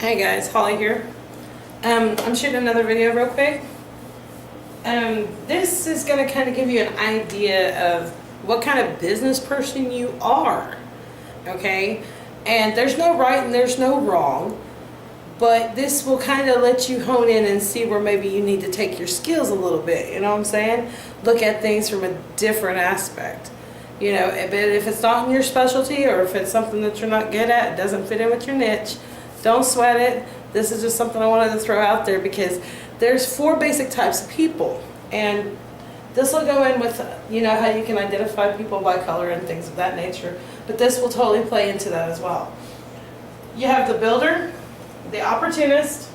Hey guys, Holly here. I'm shooting another video real quick. This is going to kind of give you an idea of what kind of business person you are. Okay? And there's no right and there's no wrong. But this will kind of let you hone in and see where maybe you need to take your skills a little bit. You know what I'm saying? Look at things from a different aspect. You know, but if it's not in your specialty or if it's something that you're not good at, it doesn't fit in with your niche, don't sweat it. This is just something I wanted to throw out there because there's 4 basic types of people. And this will go in with, you know, how you can identify people by color and things of that nature. But this will totally play into that as well. You have the builder, the opportunist,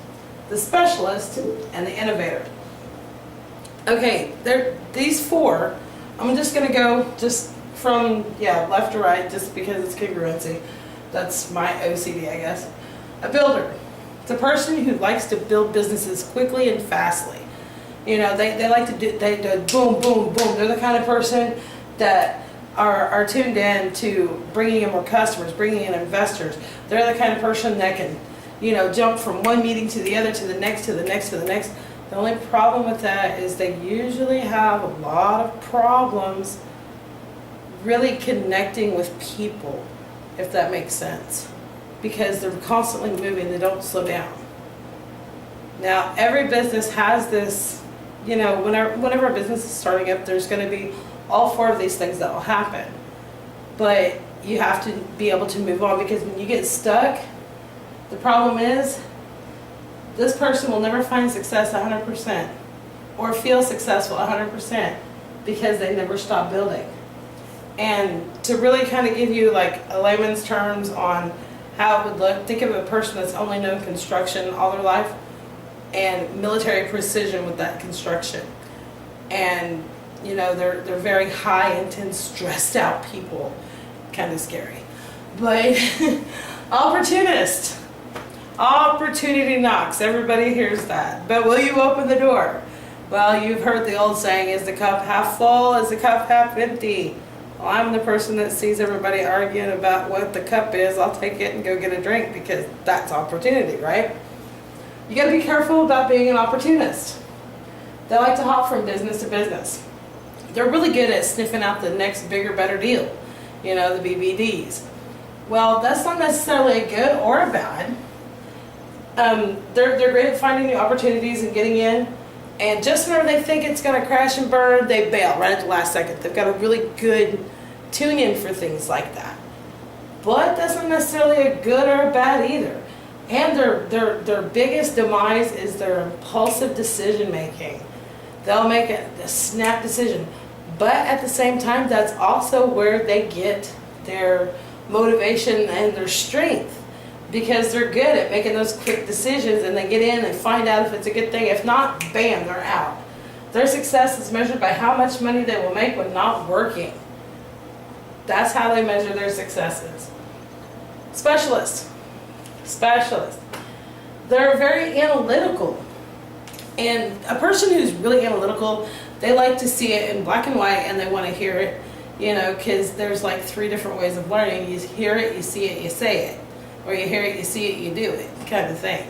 the specialist, and the innovator. Okay, these 4, I'm just going to go just from, left to right, just because it's congruency. That's my OCD, I guess. A builder. It's a person who likes to build businesses quickly and fastly. You know, they like to do, they do boom, boom, boom. They're the kind of person that are tuned in to bringing in more customers, bringing in investors. They're the kind of person that can, you know, jump from one meeting to the other, to the next, to the next, to the next. The only problem with that is they usually have a lot of problems really connecting with people, if that makes sense. Because they're constantly moving, they don't slow down. Now, every business has this, you know, whenever a business is starting up, there's going to be all 4 of these things that will happen. But you have to be able to move on, because when you get stuck, the problem is this person will never find success 100% or feel successful 100% because they never stop building. And to really kind of give you like a layman's terms on how it would look, think of a person that's only known construction all their life and military precision with that construction. And you know, they're very high, intense, stressed out people. Kind of scary. But opportunist. Opportunity knocks. Everybody hears that. But will you open the door? Well, you've heard the old saying, is the cup half full, is the cup half empty? Well, I'm the person that sees everybody arguing about what the cup is. I'll take it and go get a drink, because that's opportunity, right? You got to be careful about being an opportunist. They like to hop from business to business. They're really good at sniffing out the next bigger, better deal. You know, the BBDs. Well, that's not necessarily a good or a bad. They're great at finding new opportunities and getting in. And just whenever they think it's going to crash and burn, they bail right at the last second. They've got a really good tune-in for things like that. But that's not necessarily a good or a bad either. And their biggest demise is their impulsive decision-making. They'll make a snap decision. But at the same time, that's also where they get their motivation and their strength. Because they're good at making those quick decisions, and they get in and find out if it's a good thing. If not, bam, they're out. Their success is measured by how much money they will make when not working. That's how they measure their successes. Specialist. They're very analytical. And a person who's really analytical, they like to see it in black and white, and they want to hear it, you know, because there's like 3 different ways of learning. You hear it, you see it, you say it. Or you hear it, you see it, you do it, kind of thing.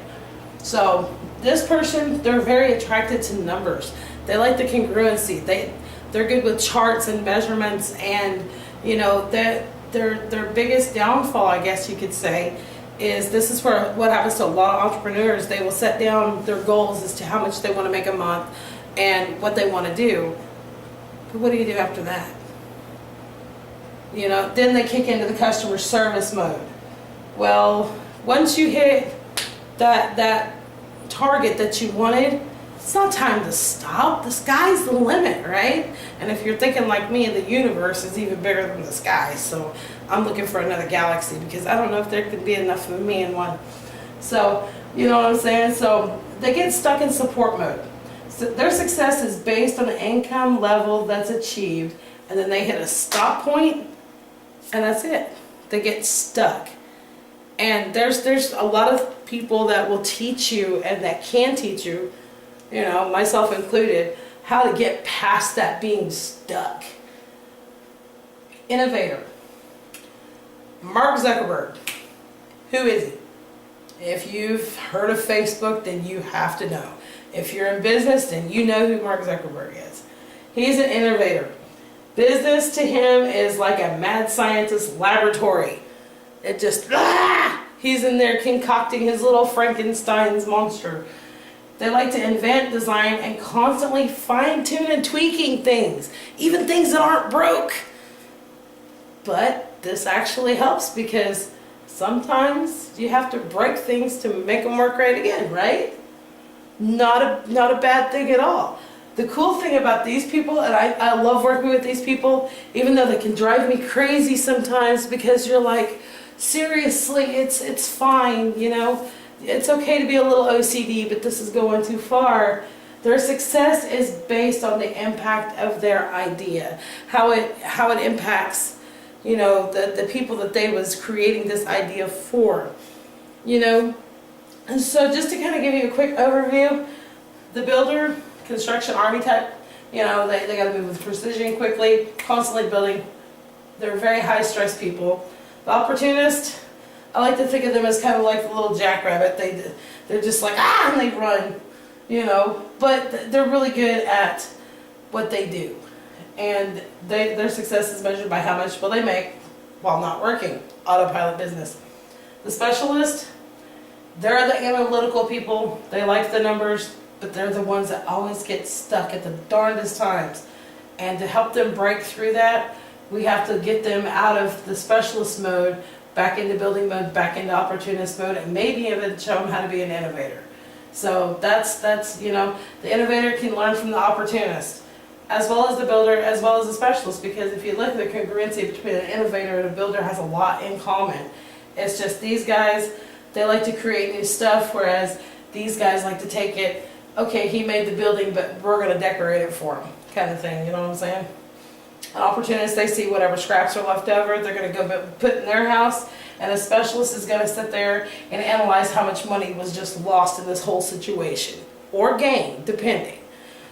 So this person, they're very attracted to numbers. They like the congruency. They're good with charts and measurements, and you know their biggest downfall, I guess you could say, is this is where what happens to a lot of entrepreneurs. They will set down their goals as to how much they want to make a month and what they want to do. But what do you do after that? You know, then they kick into the customer service mode. Well, once you hit that target that you wanted, it's not time to stop. The sky's the limit, right? And if you're thinking like me, the universe is even bigger than the sky. So I'm looking for another galaxy, because I don't know if there could be enough of me in one. So, you know what I'm saying? So they get stuck in support mode. So their success is based on the income level that's achieved, and then they hit a stop point, and that's it. They get stuck. And there's a lot of people that will teach you, and that can teach you, you know, myself included, how to get past that being stuck. Innovator. Mark Zuckerberg. Who is he? If you've heard of Facebook, then you have to know. If you're in business, then you know who Mark Zuckerberg is. He's an innovator. Business to him is like a mad scientist laboratory. It just, he's in there concocting his little Frankenstein's monster. They like to invent, design, and constantly fine-tune and tweaking things, even things that aren't broke. But this actually helps because sometimes you have to break things to make them work right again, right? Not a bad thing at all. The cool thing about these people, and I love working with these people, even though they can drive me crazy sometimes because you're like, seriously, it's fine, you know? It's okay to be a little OCD, but this is going too far. Their success is based on the impact of their idea, how it impacts, you know, the people that they was creating this idea for, you know. And so just to kind of give you a quick overview, the builder, construction architect, you know, they got to move with precision quickly, constantly building. They're very high stress people. The opportunist, I like to think of them as kind of like the little jackrabbit. They're just like, and they run, you know, but they're really good at what they do. And their success is measured by how much will they make while not working. Autopilot business. The specialist, they're the analytical people. They like the numbers, but they're the ones that always get stuck at the darndest times. And to help them break through that, we have to get them out of the specialist mode, back into building mode, back into opportunist mode, and maybe even show them how to be an innovator. So that's you know, the innovator can learn from the opportunist, as well as the builder, as well as the specialist, because if you look at the congruency between an innovator and a builder has a lot in common. It's just these guys, they like to create new stuff, whereas these guys like to take it, okay, he made the building, but we're going to decorate it for him, kind of thing, you know what I'm saying? An opportunist, they see whatever scraps are left over, they're going to go put in their house, and a specialist is going to sit there and analyze how much money was just lost in this whole situation, or gained, depending.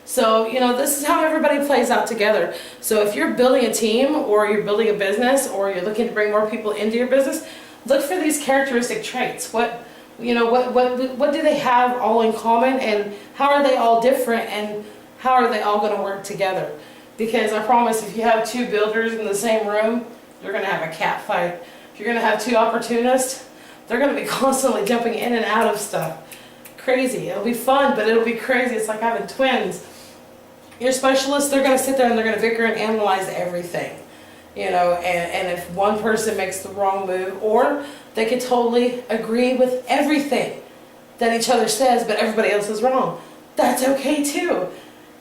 So, you know, this is how everybody plays out together. So if you're building a team, or you're building a business, or you're looking to bring more people into your business, look for these characteristic traits. What do they have all in common, and how are they all different, and how are they all going to work together? Because I promise, if you have two builders in the same room, you're going to have a cat fight. If you're going to have two opportunists, they're going to be constantly jumping in and out of stuff. Crazy. It'll be fun, but it'll be crazy. It's like having twins. Your specialists, they're going to sit there and they're going to bicker and analyze everything. You know, and if one person makes the wrong move, or they could totally agree with everything that each other says, but everybody else is wrong. That's okay too.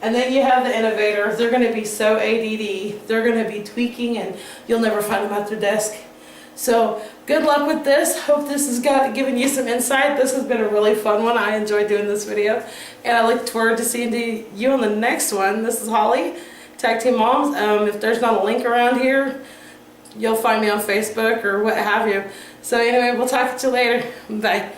And then you have the innovator. They're going to be so ADD. They're going to be tweaking, and you'll never find them at their desk. So good luck with this. Hope this has given you some insight. This has been a really fun one. I enjoyed doing this video, and I look forward to seeing you on the next one. This is Holly, Tag Team Moms. If there's not a link around here, you'll find me on Facebook or what have you. So anyway, we'll talk to you later. Bye.